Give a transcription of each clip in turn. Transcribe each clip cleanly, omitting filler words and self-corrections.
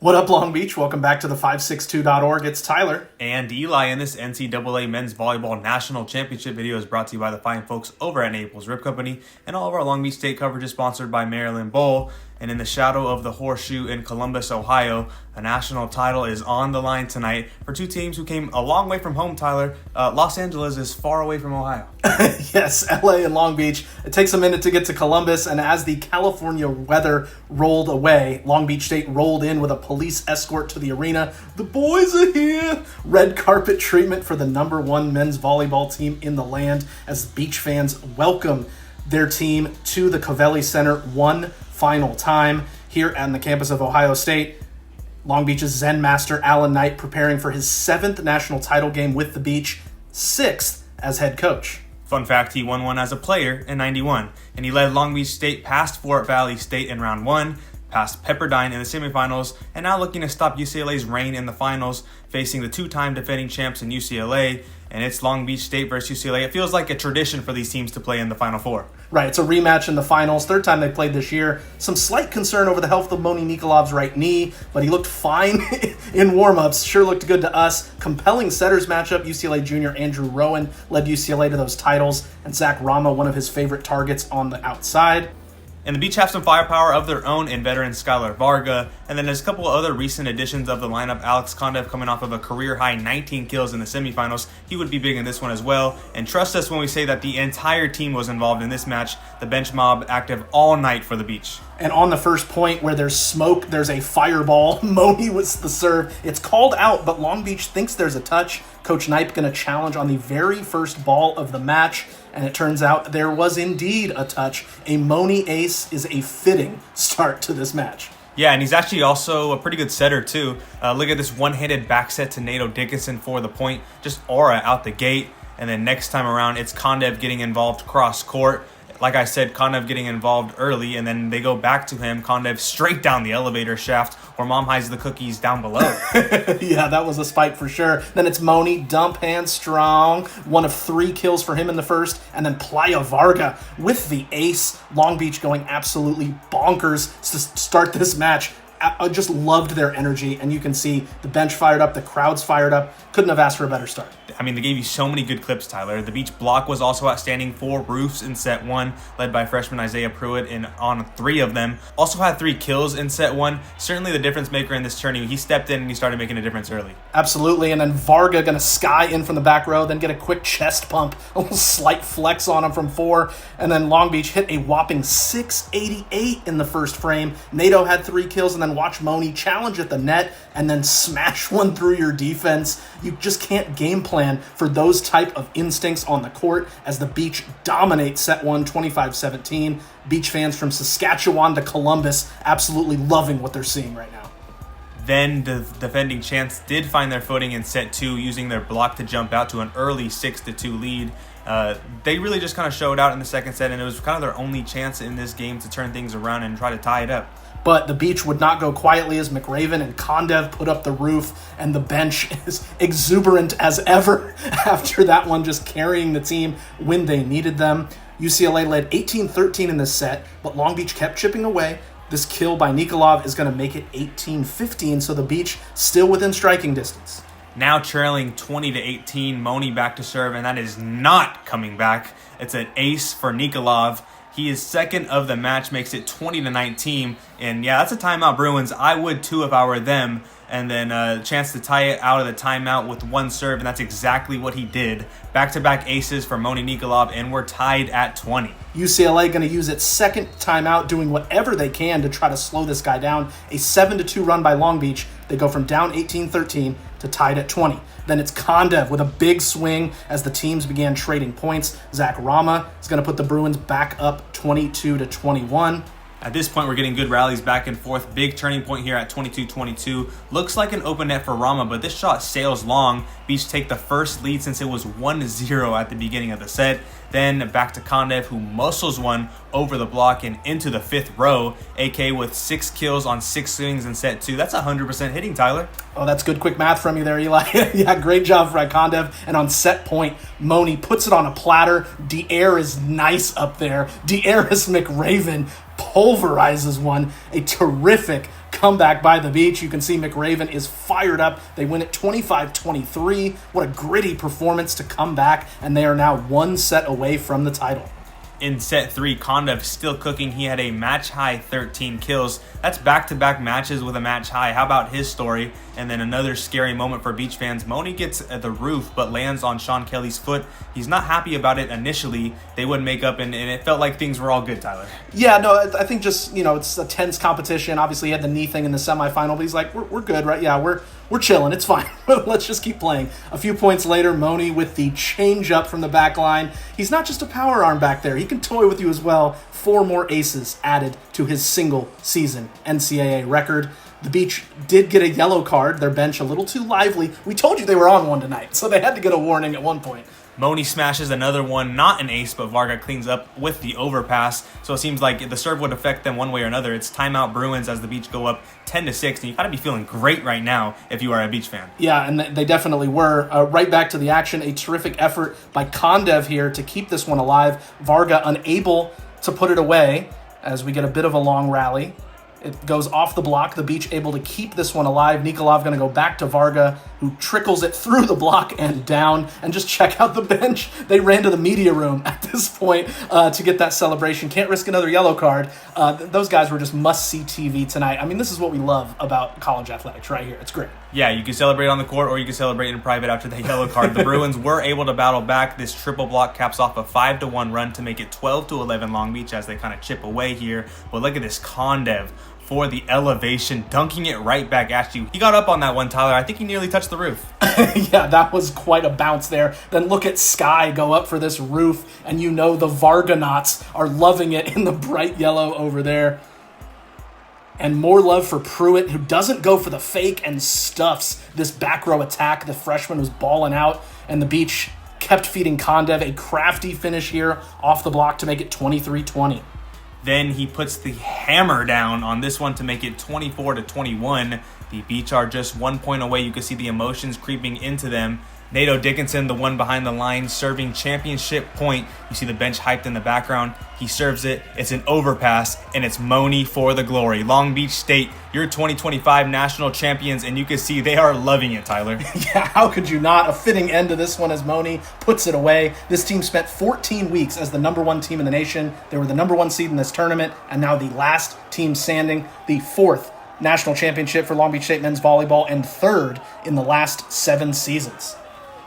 What up, Long Beach? Welcome back to the 562.org. It's Tyler. And Eli, and this NCAA Men's Volleyball National Championship video is brought to you by the fine folks over at Naples Rib Company, and all of our Long Beach State coverage is sponsored by Maryland Bowl. And in the shadow of the Horseshoe in Columbus, Ohio, a national title is on the line tonight for two teams who came a long way from home, Tyler. Los Angeles is far away from Ohio. Yes, LA and Long Beach. It takes a minute to get to Columbus, and as the California weather rolled away, Long Beach State rolled in with a police escort to the arena. The boys are here! Red carpet treatment for the number one men's volleyball team in the land as Beach fans welcome their team to the Covelli Center one final time here on the campus of Ohio State. Long Beach's Zen master Alan Knight preparing for his 7th national title game with the Beach, 6th as head coach. Fun fact, he won one as a player in 91, and he led Long Beach State past Fort Valley State in round 1, past Pepperdine in the semifinals, and now looking to stop UCLA's reign in the finals, facing the two-time defending champs in UCLA. And it's Long Beach State versus UCLA. It feels like a tradition for these teams to play in the Final Four. Right, it's a rematch in the finals, 3rd time they played this year. Some slight concern over the health of Moni Nikolov's right knee, but he looked fine in warm-ups. Sure looked good to us. Compelling setters matchup. UCLA junior Andrew Rowan led UCLA to those titles, and Zach Rama, one of his favorite targets on the outside. And the Beach have some firepower of their own in veteran Skylar Varga. And then there's a couple of other recent additions of the lineup. Alex Kondev coming off of a career-high 19 kills in the semifinals. He would be big in this one as well. And trust us when we say that the entire team was involved in this match. The bench mob active all night for the Beach. And on the first point where there's smoke, there's a fireball. Moni was the serve. It's called out, but Long Beach thinks there's a touch. Coach Knipe going to challenge on the very first ball of the match. And it turns out there was indeed a touch. A Moni ace is a fitting start to this match. Yeah, and he's actually also a pretty good setter, too. Look at this one-handed back set to Nato Dickinson for the point. Just aura out the gate. And then next time around, it's Kondev getting involved cross-court. Like I said, Kondev getting involved early, and then they go back to him. Kondev straight down the elevator shaft, where Mom hides the cookies down below. Yeah, that was a spike for sure. Then it's Moni, dump hand strong. 1 of 3 kills for him in the first. And then Playa Varga with the ace. Long Beach going absolutely bonkers to start this match. I just loved their energy, and you can see the bench fired up, the crowd's fired up. Couldn't have asked for a better start. I mean, they gave you so many good clips, Tyler. The Beach block was also outstanding. 4 roofs in set 1, led by freshman Isaiah Pruitt on 3 of them. Also had 3 kills in set 1. Certainly the difference maker in this tourney. He stepped in and he started making a difference early. Absolutely, and then Varga going to sky in from the back row, then get a quick chest pump, a little slight flex on him from 4, and then Long Beach hit a whopping 688 in the first frame. Nato had 3 kills, and then watch Moni challenge at the net and then smash one through your defense. You just can't game plan for those type of instincts on the court as the Beach dominate set 1 25-17. Beach fans from Saskatchewan to Columbus absolutely loving what they're seeing right now. Then the defending champs did find their footing in set 2, using their block to jump out to an early 6-2 lead. They really just kind of showed out in the second set, and it was kind of their only chance in this game to turn things around and try to tie it up. But the Beach would not go quietly as McRaven and Kondev put up the roof, and the bench is exuberant as ever after that one, just carrying the team when they needed them. UCLA led 18-13 in this set, but Long Beach kept chipping away. This kill by Nikolov is going to make it 18-15, so the Beach still within striking distance. Now trailing 20-18, Moni back to serve, and that is not coming back. It's an ace for Nikolov. He is second of the match, makes it 20-19. And yeah, that's a timeout, Bruins. I would too if I were them. And then a chance to tie it out of the timeout with 1 serve, and that's exactly what he did. Back-to-back aces for Moni Nikolov, and we're tied at 20. UCLA going to use its second timeout, doing whatever they can to try to slow this guy down. A 7-2 run by Long Beach. They go from down 18-13 to tied at 20. Then it's Kondev with a big swing as the teams began trading points. Zach Rama is going to put the Bruins back up 22-21. At this point, we're getting good rallies back and forth. Big turning point here at 22-22. Looks like an open net for Rama, but this shot sails long. Beach take the first lead since it was 1-0 at the beginning of the set. Then back to Kondev, who muscles one over the block and into the 5th row. AK with 6 kills on 6 swings in set 2. That's 100% hitting, Tyler. Oh, that's good quick math from you there, Eli. Yeah, great job for Kondev. And on set point, Moni puts it on a platter. Dier is nice up there. Dier is McRaven pulverizes one. A terrific comeback by the Beach. You can see McRaven is fired up. They win it 25-23. What a gritty performance to come back, and they are now one set away from the title. In set 3, Kondev still cooking. He had a match-high 13 kills. That's back-to-back matches with a match-high. How about his story? And then another scary moment for Beach fans. Moni gets the roof but lands on Sean Kelly's foot. He's not happy about it initially. They wouldn't make up, and it felt like things were all good, Tyler. Yeah, no, I think just, it's a tense competition. Obviously, he had the knee thing in the semifinal, but he's like, we're good, right? Yeah, we're chilling. It's fine. Let's just keep playing. A few points later, Moni with the change up from the back line. He's not just a power arm back there. He can toy with you as well. 4 more aces added to his single season NCAA record. The Beach did get a yellow card. Their bench a little too lively. We told you they were on one tonight, so they had to get a warning at one point. Moni smashes another one, not an ace, but Varga cleans up with the overpass. So it seems like the serve would affect them one way or another. It's timeout Bruins as the Beach go up 10-6, and you got to be feeling great right now if you are a Beach fan. Yeah, and they definitely were. Right back to the action, a terrific effort by Kondev here to keep this one alive. Varga unable to put it away as we get a bit of a long rally. It goes off the block. The Beach able to keep this one alive. Nikolov going to go back to Varga, who trickles it through the block and down. And just check out the bench. They ran to the media room at this point to get that celebration. Can't risk another yellow card. Those guys were just must-see TV tonight. I mean, this is what we love about college athletics right here. It's great. Yeah, you can celebrate on the court or you can celebrate in private after the yellow card. The Bruins were able to battle back. This triple block caps off a 5-1 run to make it 12-11 Long Beach as they kind of chip away here. But look at this Kondev for the elevation, dunking it right back at you. He got up on that one, Tyler. I think he nearly touched the roof. Yeah, that was quite a bounce there. Then look at Sky go up for this roof, and the Varganauts are loving it in the bright yellow over there. And more love for Pruitt, who doesn't go for the fake and stuffs this back row attack. The freshman was balling out, and the Beach kept feeding Kondev a crafty finish here off the block to make it 23-20. Then he puts the hammer down on this one to make it 24-21. The Beach are just 1 point away. You can see the emotions creeping into them. Nato Dickinson, the one behind the line, serving championship point. You see the bench hyped in the background. He serves it. It's an overpass, and it's Moni for the glory. Long Beach State, your 2025 national champions, and you can see they are loving it, Tyler. Yeah, how could you not? A fitting end to this one as Moni puts it away. This team spent 14 weeks as the number 1 team in the nation. They were the number 1 seed in this tournament, and now the last team standing, the 4th national championship for Long Beach State men's volleyball, and 3rd in the last 7 seasons.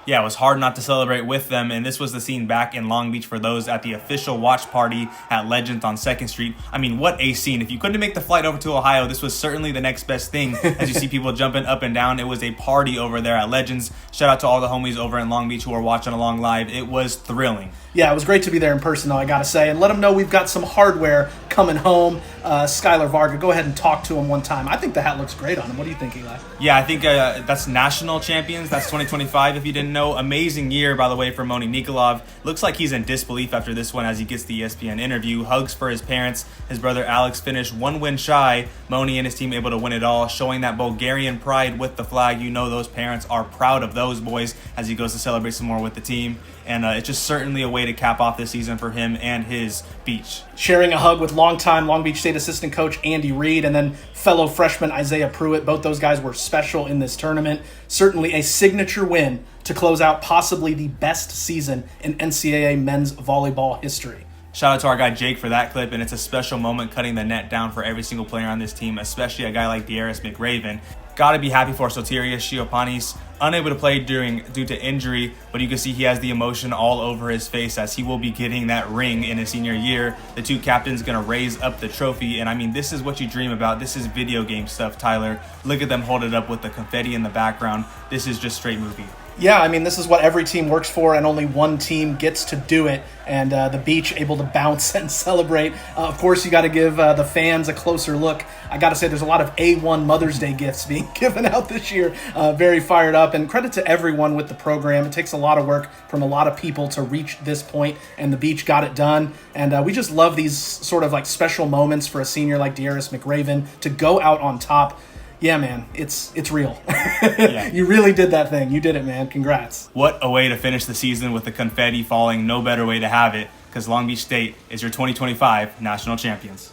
Yeah, it was hard not to celebrate with them, and this was the scene back in Long Beach for those at the official watch party at Legends on 2nd Street. I mean, what a scene. If you couldn't make the flight over to Ohio, this was certainly the next best thing. As you see people jumping up and down, it was a party over there at Legends. Shout out to all the homies over in Long Beach who are watching along live. It was thrilling. Yeah, it was great to be there in person, though, I got to say. And let them know we've got some hardware coming home. Skylar Varga, go ahead and talk to him one time. I think the hat looks great on him. What do you think, Eli? Yeah, I think that's national champions. That's 2025, if you didn't know. Amazing year, by the way, for Moni Nikolov. Looks like he's in disbelief after this one as he gets the ESPN interview. Hugs for his parents. His brother Alex finished 1 win shy. Moni and his team able to win it all, showing that Bulgarian pride with the flag. You know those parents are proud of those boys as he goes to celebrate some more with the team. And it's just certainly a way to cap off this season for him and his Beach. Sharing a hug with longtime Long Beach State assistant coach Andy Reid and then fellow freshman Isaiah Pruitt. Both those guys were special in this tournament. Certainly a signature win to close out possibly the best season in NCAA men's volleyball history. Shout out to our guy Jake for that clip, and it's a special moment cutting the net down for every single player on this team, especially a guy like Darius McRaven. Got to be happy for Sotirios Siopanis, unable to play due to injury, but you can see he has the emotion all over his face as he will be getting that ring in his senior year. The 2 captains going to raise up the trophy, and I mean, this is what you dream about. This is video game stuff, Tyler. Look at them hold it up with the confetti in the background. This is just straight movie. Yeah, I mean, this is what every team works for, and only one team gets to do it. And the Beach able to bounce and celebrate. Of course, you got to give the fans a closer look. I got to say, there's a lot of A1 Mother's Day gifts being given out this year. Very fired up, and credit to everyone with the program. It takes a lot of work from a lot of people to reach this point, and the Beach got it done. And we just love these sort of like special moments for a senior like Darius McRaven to go out on top. Yeah, man, it's real. Yeah. You really did that thing. You did it, man. Congrats. What a way to finish the season with the confetti falling. No better way to have it, because Long Beach State is your 2025 national champions.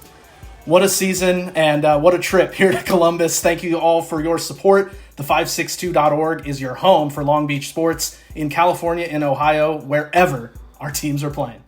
What a season and what a trip here to Columbus. Thank you all for your support. The 562.org is your home for Long Beach sports in California and Ohio, wherever our teams are playing.